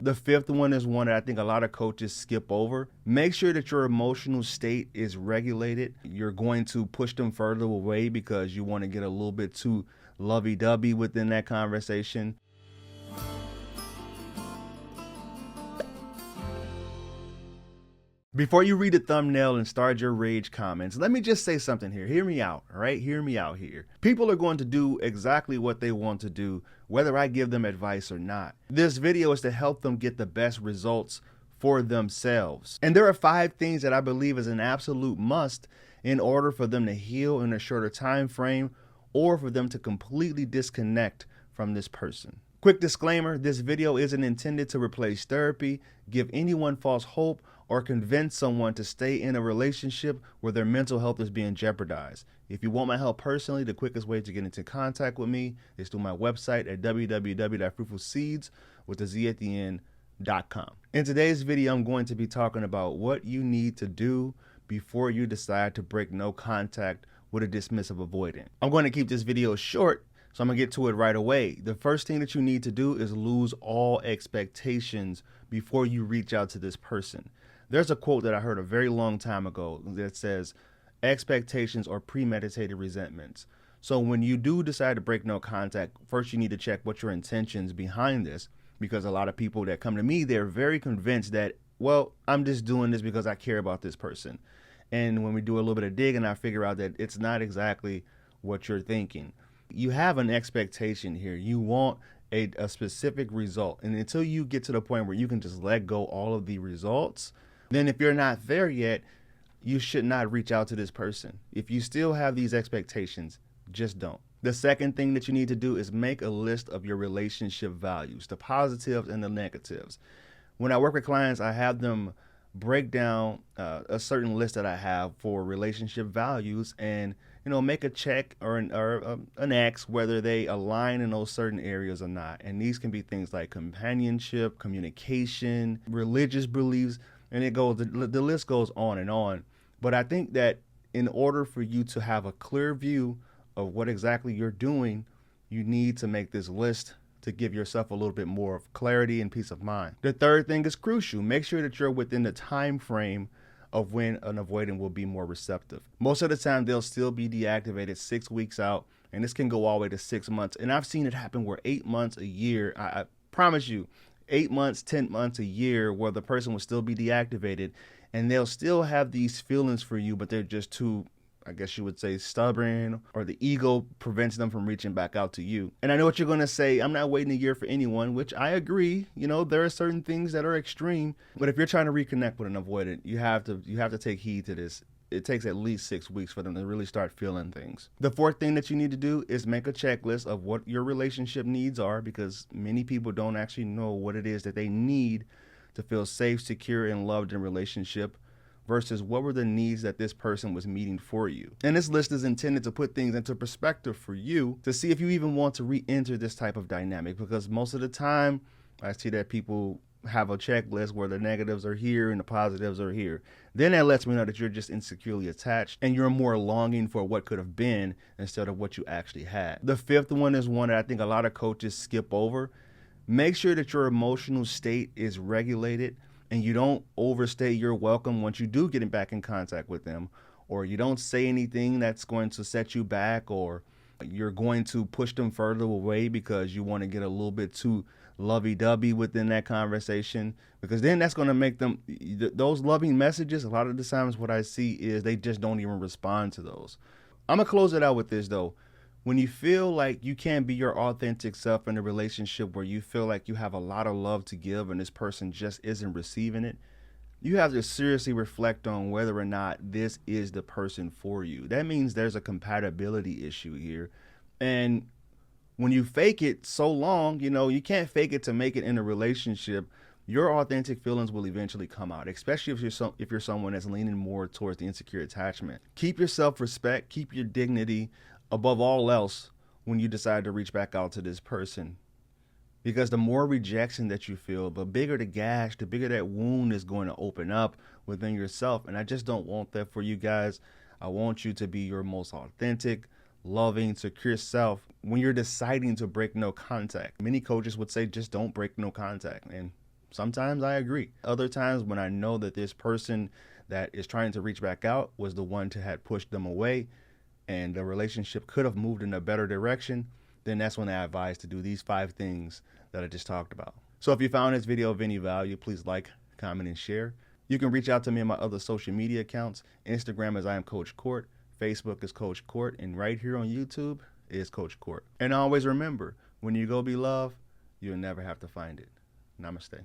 The fifth one is one that I think a lot of coaches skip over. Make sure that your emotional state is regulated. You're going to push them further away because you want to get a little bit too lovey-dovey within that conversation. Before you read the thumbnail and start your rage comments, let me just say something here. Hear me out, all right? Hear me out here. People are going to do exactly what they want to do, whether I give them advice or not. This video is to help them get the best results for themselves. And there are 5 things that I believe is an absolute must in order for them to heal in a shorter time frame or for them to completely disconnect from this person. Quick disclaimer, this video isn't intended to replace therapy, give anyone false hope, or convince someone to stay in a relationship where their mental health is being jeopardized. If you want my help personally, the quickest way to get into contact with me is through my website at www.fruitfulseeds.com. In today's video, I'm going to be talking about what you need to do before you decide to break no contact with a dismissive avoidant. I'm going to keep this video short, so I'm gonna get to it right away. The first thing that you need to do is lose all expectations before you reach out to this person. There's a quote that I heard a very long time ago that says, expectations are premeditated resentments. So when you do decide to break no contact, first you need to check what your intentions behind this, because a lot of people that come to me, they're very convinced that, well, I'm just doing this because I care about this person. And when we do a little bit of digging, I figure out that it's not exactly what you're thinking. You have an expectation here. You want a specific result. And until you get to the point where you can just let go all of the results, then if you're not there yet, you should not reach out to this person. If you still have these expectations, just don't. The second thing that you need to do is make a list of your relationship values, the positives and the negatives. When I work with clients, I have them break down a certain list that I have for relationship values and make a check or an X whether they align in those certain areas or not. And these can be things like companionship, communication, religious beliefs, and it goes, the list goes on and on. But I think that in order for you to have a clear view of what exactly you're doing, you need to make this list to give yourself a little bit more of clarity and peace of mind. The third thing is crucial. Make sure that you're within the time frame of when an avoidant will be more receptive. Most of the time, they'll still be deactivated 6 weeks out, and this can go all the way to 6 months. And I've seen it happen where 8 months, a year, I promise you, 8 months, 10 months, a year, where the person will still be deactivated, and they'll still have these feelings for you, but they're just too, I guess you would say, stubborn, or the ego prevents them from reaching back out to you. And I know what you're going to say, I'm not waiting a year for anyone, which I agree. There are certain things that are extreme, but if you're trying to reconnect with an avoidant, you have to take heed to this. It takes at least 6 weeks for them to really start feeling things. The fourth thing that you need to do is make a checklist of what your relationship needs are, because many people don't actually know what it is that they need to feel safe, secure, and loved in relationship, versus what were the needs that this person was meeting for you. And this list is intended to put things into perspective for you to see if you even want to re-enter this type of dynamic, because most of the time I see that people have a checklist where the negatives are here and the positives are here. Then that lets me know that you're just insecurely attached and you're more longing for what could have been instead of what you actually had. The fifth one is one that I think a lot of coaches skip over. Make sure that your emotional state is regulated and you don't overstay your welcome once you do get back in contact with them, or you don't say anything that's going to set you back, or you're going to push them further away because you want to get a little bit too lovey-dovey within that conversation, because then that's going to make them, those loving messages, a lot of the times what I see is they just don't even respond to those. I'm going to close it out with this though. When you feel like you can't be your authentic self in a relationship where you feel like you have a lot of love to give and this person just isn't receiving it, you have to seriously reflect on whether or not this is the person for you. That means there's a compatibility issue here. And when you fake it so long, you can't fake it to make it in a relationship. Your authentic feelings will eventually come out, especially if you're someone that's leaning more towards the insecure attachment. Keep your self-respect, keep your dignity above all else when you decide to reach back out to this person. Because the more rejection that you feel, the bigger the gash, the bigger that wound is going to open up within yourself. And I just don't want that for you guys. I want you to be your most authentic, loving, secure self when you're deciding to break no contact. Many coaches would say just don't break no contact. And Sometimes I agree. Other times when I know that this person that is trying to reach back out was the one to had pushed them away and the relationship could have moved in a better direction, then that's when I advise to do these 5 things that I just talked about. So if you found this video of any value, please like, comment, and share. You can reach out to me on my other social media accounts. Instagram is I am Coach Court, Facebook is Coach Court, and right here on YouTube is Coach Court. And always remember, when you go be loved, you'll never have to find it. Namaste.